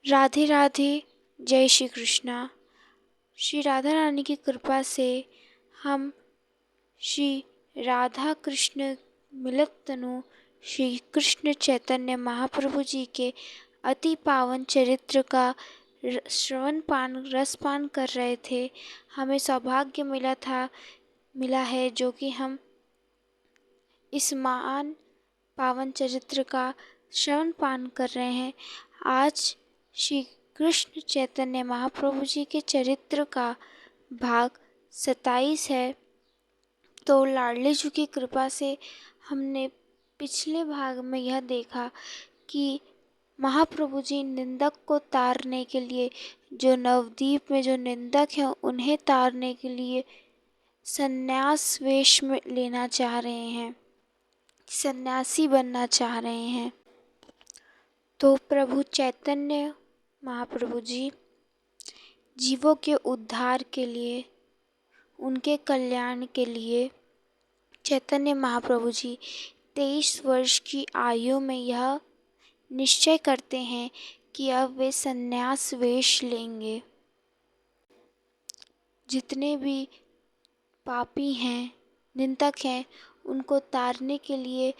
राधे राधे। जय श्री कृष्णा। श्री राधा रानी की कृपा से हम श्री राधा कृष्ण मिलित तनु श्री कृष्ण चैतन्य महाप्रभु जी के अति पावन चरित्र का श्रवण पान रसपान कर रहे थे। हमें सौभाग्य मिला है जो कि हम इस महान पावन चरित्र का श्रवण पान कर रहे हैं। आज श्री कृष्ण चैतन्य महाप्रभु जी के चरित्र का भाग 27 है। तो लाडली जी की कृपा से हमने पिछले भाग में यह देखा कि महाप्रभु जी निंदक को तारने के लिए, जो नवद्वीप में जो निंदक हैं उन्हें तारने के लिए संन्यास वेश में लेना चाह रहे हैं, सन्यासी बनना चाह रहे हैं। तो प्रभु चैतन्य महाप्रभु जी जीवों के उद्धार के लिए, उनके कल्याण के लिए चैतन्य महाप्रभु जी 23 वर्ष की आयु में यह निश्चय करते हैं कि अब वे संन्यास वेश लेंगे। जितने भी पापी हैं, निंदक हैं, उनको तारने के लिए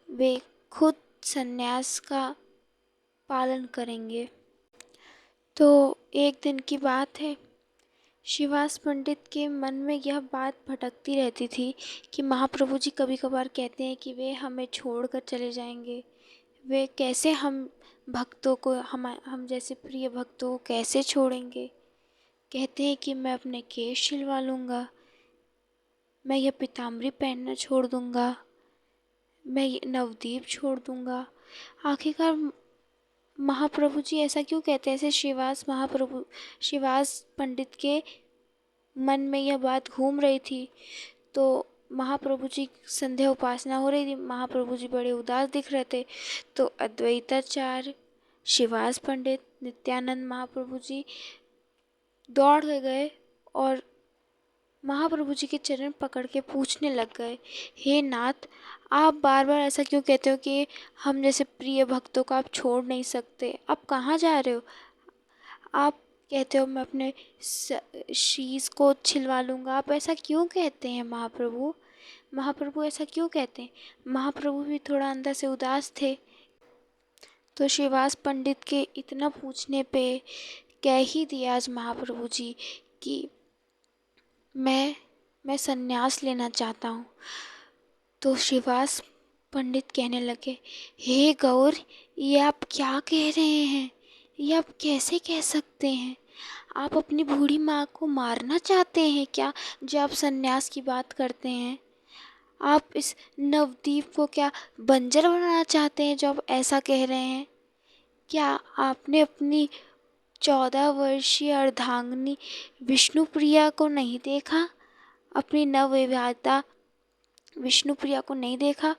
वे खुद संन्यास का पालन करेंगे। तो एक दिन की बात है, श्रीवास पंडित के मन में यह बात भटकती रहती थी कि महाप्रभु जी कभी कभार कहते हैं कि वे हमें छोड़कर चले जाएंगे। वे कैसे हम भक्तों को, हम जैसे प्रिय भक्तों को कैसे छोड़ेंगे। कहते हैं कि मैं अपने केश छिलवा लूँगा, मैं यह पीताम्बरी पहनना छोड़ दूँगा, मैं ये नवद्वीप छोड़ दूँगा। आखिरकार महाप्रभु जी ऐसा क्यों कहते हैं? ऐसे श्रीवास पंडित के मन में यह बात घूम रही थी। तो महाप्रभु जी संध्या उपासना हो रही थी, महाप्रभु जी बड़े उदास दिख रहे थे। तो अद्वैताचार्य, श्रीवास पंडित, नित्यानंद महाप्रभु जी दौड़ के गए और महाप्रभु जी के चरण पकड़ के पूछने लग गए, हे नाथ, आप बार बार ऐसा क्यों कहते हो कि हम जैसे प्रिय भक्तों को आप छोड़ नहीं सकते? आप कहाँ जा रहे हो? आप कहते हो मैं अपने शीश को छिलवा लूँगा। आप ऐसा क्यों कहते हैं महाप्रभु? महाप्रभु ऐसा क्यों कहते हैं? महाप्रभु भी थोड़ा अंदर से उदास थे। तो श्रीवास पंडित के इतना पूछने पे कह ही दिया आज महाप्रभु जी कि मैं संन्यास लेना चाहता हूँ। तो श्रीवास पंडित कहने लगे, हे गौर, ये आप क्या कह रहे हैं? ये आप कैसे कह सकते हैं? आप अपनी बूढ़ी माँ को मारना चाहते हैं क्या, जो आप संन्यास की बात करते हैं? आप इस नवद्वीप को क्या बंजर बनाना चाहते हैं जो आप ऐसा कह रहे हैं? क्या आपने अपनी 14 वर्षीय अर्धांगिनी विष्णुप्रिया को नहीं देखा? अपनी नवविवाहिता विष्णुप्रिया को नहीं देखा?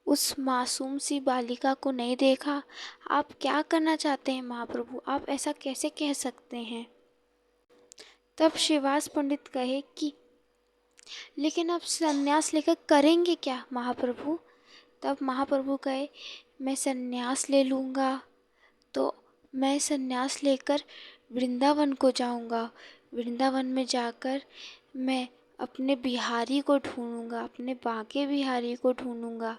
उस मासूम सी बालिका को नहीं देखा? आप क्या करना चाहते हैं महाप्रभु? आप ऐसा कैसे कह सकते हैं? तब श्रीवास पंडित कहे कि लेकिन आप संन्यास लेकर करेंगे क्या महाप्रभु? तब महाप्रभु कहे, मैं संन्यास ले लूँगा तो मैं संन्यास लेकर वृंदावन को जाऊँगा। वृंदावन में जाकर मैं अपने बिहारी को ढूंढूंगा, अपने बांके बिहारी को ढूंढूंगा,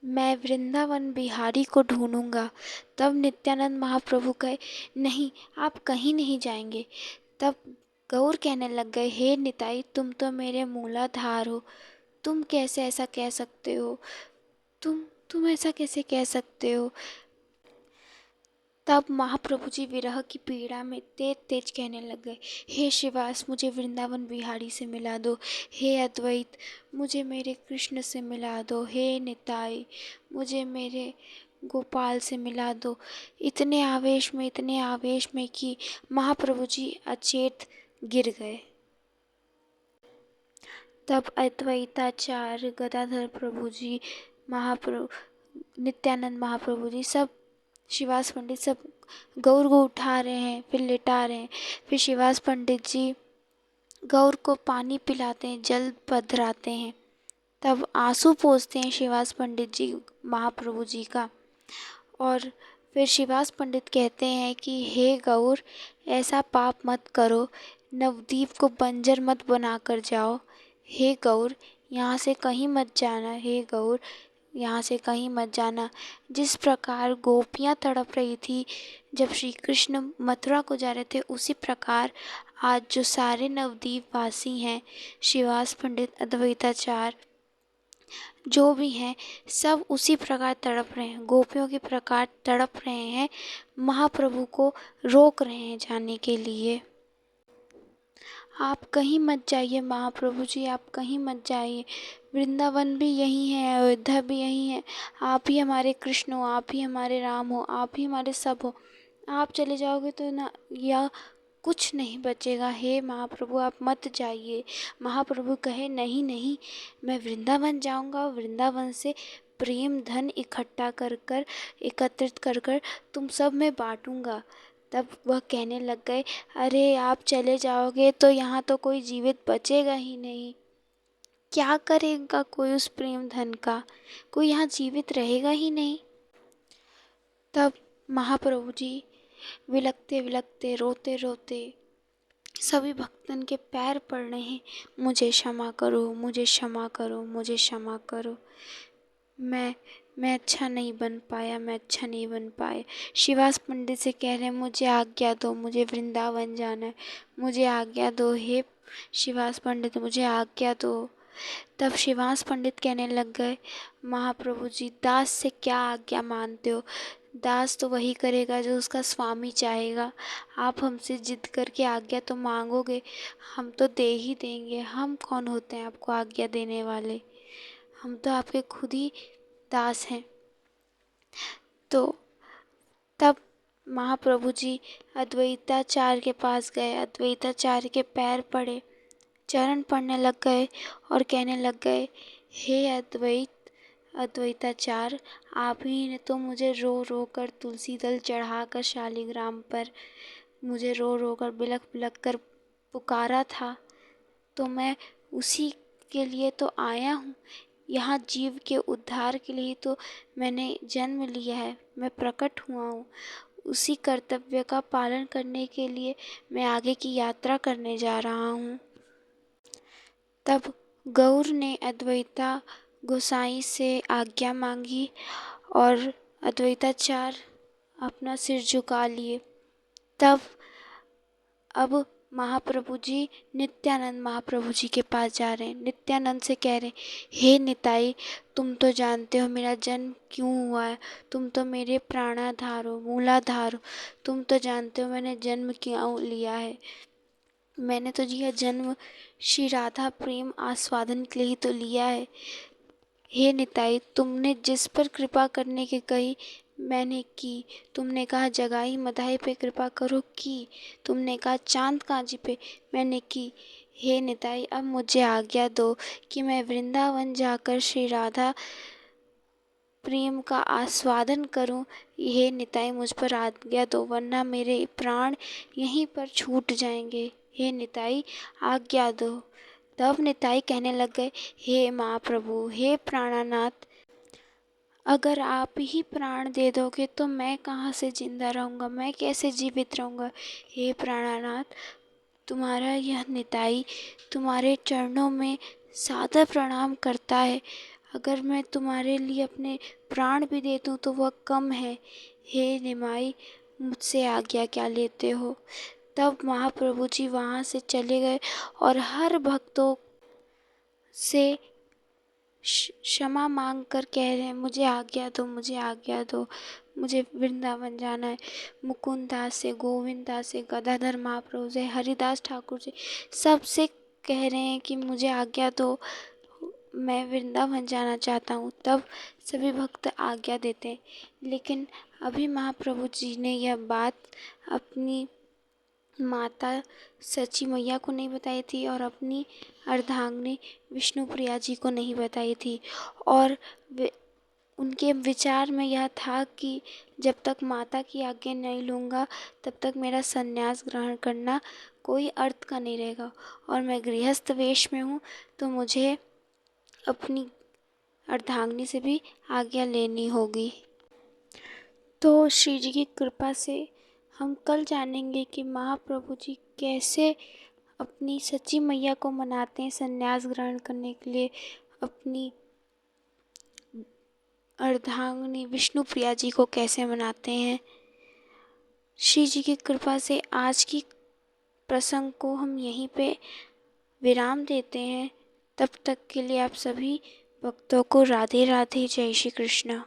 मैं वृंदावन बिहारी को ढूंढूंगा। तब नित्यानंद महाप्रभु कहे, नहीं, आप कहीं नहीं जाएंगे। तब गौर कहने लग गए, हे निताई, तुम तो मेरे मूलाधार हो, तुम कैसे ऐसा कह सकते हो? तुम ऐसा कैसे कह सकते हो? तब महाप्रभु जी विरह की पीड़ा में तेज तेज कहने लग गए, हे श्रीवास, मुझे वृंदावन बिहारी से मिला दो। हे अद्वैत, मुझे मेरे कृष्ण से मिला दो। हे निताई, मुझे मेरे गोपाल से मिला दो। इतने आवेश में कि महाप्रभु जी अचेत गिर गए। तब अद्वैताचार्य, गदाधर प्रभु जी, महाप्रभु, नित्यानंद महाप्रभु जी, सब श्रीवास पंडित सब गौर को उठा रहे हैं, फिर लिटा रहे हैं। फिर श्रीवास पंडित जी गौर को पानी पिलाते हैं, जल पधराते हैं। तब आंसू पोंछते हैं श्रीवास पंडित जी महाप्रभु जी का, और फिर श्रीवास पंडित कहते हैं कि हे गौर, ऐसा पाप मत करो, नवद्वीप को बंजर मत बना कर जाओ। हे गौर, यहाँ से कहीं मत जाना। हे गौर, यहाँ से कहीं मत जाना। जिस प्रकार गोपियाँ तड़प रही थी जब श्री कृष्ण मथुरा को जा रहे थे, उसी प्रकार आज जो सारे नवद्वीप वासी हैं, श्रीवास पंडित, अद्वैताचार्य, जो भी हैं, सब उसी प्रकार तड़प रहे हैं, गोपियों के प्रकार तड़प रहे हैं, महाप्रभु को रोक रहे हैं जाने के लिए। आप कहीं मत जाइए महाप्रभु जी, आप कहीं मत जाइए। वृंदावन भी यही है, अयोध्या भी यही है। आप ही हमारे कृष्ण हो, आप ही हमारे राम हो, आप ही हमारे सब हो। आप चले जाओगे तो ना या कुछ नहीं बचेगा। हे महाप्रभु, आप मत जाइए। महाप्रभु कहे, नहीं नहीं, मैं वृंदावन जाऊंगा, वृंदावन से प्रेम धन इकट्ठा कर कर, एकत्रित कर कर तुम सब में बांटूंगा। तब वह कहने लग गए, अरे आप चले जाओगे तो यहाँ तो कोई जीवित बचेगा ही नहीं। क्या करेगा कोई उस प्रेम धन का? कोई यहाँ जीवित रहेगा ही नहीं। तब महाप्रभु जी विलखते विलखते, रोते रोते सभी भक्तन के पैर पड़ रहे हैं, मुझे क्षमा करो, मुझे क्षमा करो, मुझे क्षमा करो। मैं अच्छा नहीं बन पाया, मैं अच्छा नहीं बन पाया। श्रीवास पंडित से कह रहे हैं, मुझे आज्ञा दो, मुझे वृंदावन जाना है, मुझे आज्ञा दो। हे श्रीवास पंडित, मुझे आज्ञा दो। तब श्रीवास पंडित कहने लग गए, महाप्रभु जी, दास से क्या आज्ञा मानते हो? दास तो वही करेगा जो उसका स्वामी चाहेगा। आप हमसे जिद करके आज्ञा तो मांगोगे, हम तो दे ही देंगे। हम कौन होते हैं आपको आज्ञा देने वाले? हम तो आपके खुद ही दास हैं। तो तब महाप्रभु जी अद्वैताचार्य के पास गए, अद्वैताचार्य के पैर पड़े, चरण पड़ने लग गए और कहने लग गए, हे अद्वैताचार्य, आप ही ने तो मुझे रो रो कर तुलसी दल चढ़ाकर शालिग्राम पर मुझे रो रो कर बिलख बिलख कर पुकारा था, तो मैं उसी के लिए तो आया हूँ। यहाँ जीव के उद्धार के लिए तो मैंने जन्म लिया है, मैं प्रकट हुआ हूँ। उसी कर्तव्य का पालन करने के लिए मैं आगे की यात्रा करने जा रहा हूँ। तब गौर ने अद्वैता गोसाई से आज्ञा मांगी और अद्वैताचार्य अपना सिर झुका लिए। तब अब महाप्रभु जी नित्यानंद महाप्रभु जी के पास जा रहे हैं। नित्यानंद से कह रहे हैं, हे निताई, तुम तो जानते हो मेरा जन्म क्यों हुआ है। तुम तो मेरे प्राणाधार हो, मूलाधार हो। तुम तो जानते हो मैंने जन्म क्यों लिया है। मैंने तो यह जन्म श्री राधा प्रेम आस्वादन के लिए ही तो लिया है। हे निताई, तुमने जिस पर कृपा करने की कही मैंने की। तुमने कहा जगाई मदाई पे कृपा करो, की। तुमने कहा चांद काजी पे, मैंने की। हे निताई, अब मुझे आज्ञा दो कि मैं वृंदावन जाकर श्री राधा प्रेम का आस्वादन करूं। हे निताई, मुझ पर आज्ञा दो, वरना मेरे प्राण यहीं पर छूट जाएंगे। हे निताई, आज्ञा दो। तब निताई कहने लग गए, हे महाप्रभु, हे प्राणानाथ, अगर आप ही प्राण दे दोगे तो मैं कहाँ से जिंदा रहूँगा, मैं कैसे जीवित रहूँगा। हे प्राणानाथ, तुम्हारा यह निताई तुम्हारे चरणों में सादर प्रणाम करता है। अगर मैं तुम्हारे लिए अपने प्राण भी दे दूँ तो वह कम है। हे निमाई, मुझसे आज्ञा क्या लेते हो। तब महाप्रभु जी वहाँ से चले गए और हर भक्तों से क्षमा मांग कर कह रहे हैं, मुझे आज्ञा दो, मुझे आज्ञा दो, मुझे वृंदावन जाना है। मुकुंद दास से, गोविंद दास से, गदाधर महाप्रभु से, हरिदास ठाकुर से, सबसे कह रहे हैं कि मुझे आज्ञा दो, मैं वृंदावन जाना चाहता हूँ। तब सभी भक्त आज्ञा देते हैं। लेकिन अभी महाप्रभु जी ने यह बात अपनी माता सची मैया को नहीं बताई थी और अपनी अर्धांगिनी विष्णुप्रिया जी को नहीं बताई थी। और उनके विचार में यह था कि जब तक माता की आज्ञा नहीं लूँगा तब तक मेरा संन्यास ग्रहण करना कोई अर्थ का नहीं रहेगा। और मैं गृहस्थ वेश में हूँ तो मुझे अपनी अर्धांगिनी से भी आज्ञा लेनी होगी। तो श्री जी की कृपा से हम कल जानेंगे कि महाप्रभु जी कैसे अपनी सच्ची मैया को मनाते हैं संन्यास ग्रहण करने के लिए, अपनी अर्धांगिनी विष्णु प्रिया जी को कैसे मनाते हैं। श्री जी की कृपा से आज की प्रसंग को हम यहीं पे विराम देते हैं। तब तक के लिए आप सभी भक्तों को राधे राधे, जय श्री कृष्ण।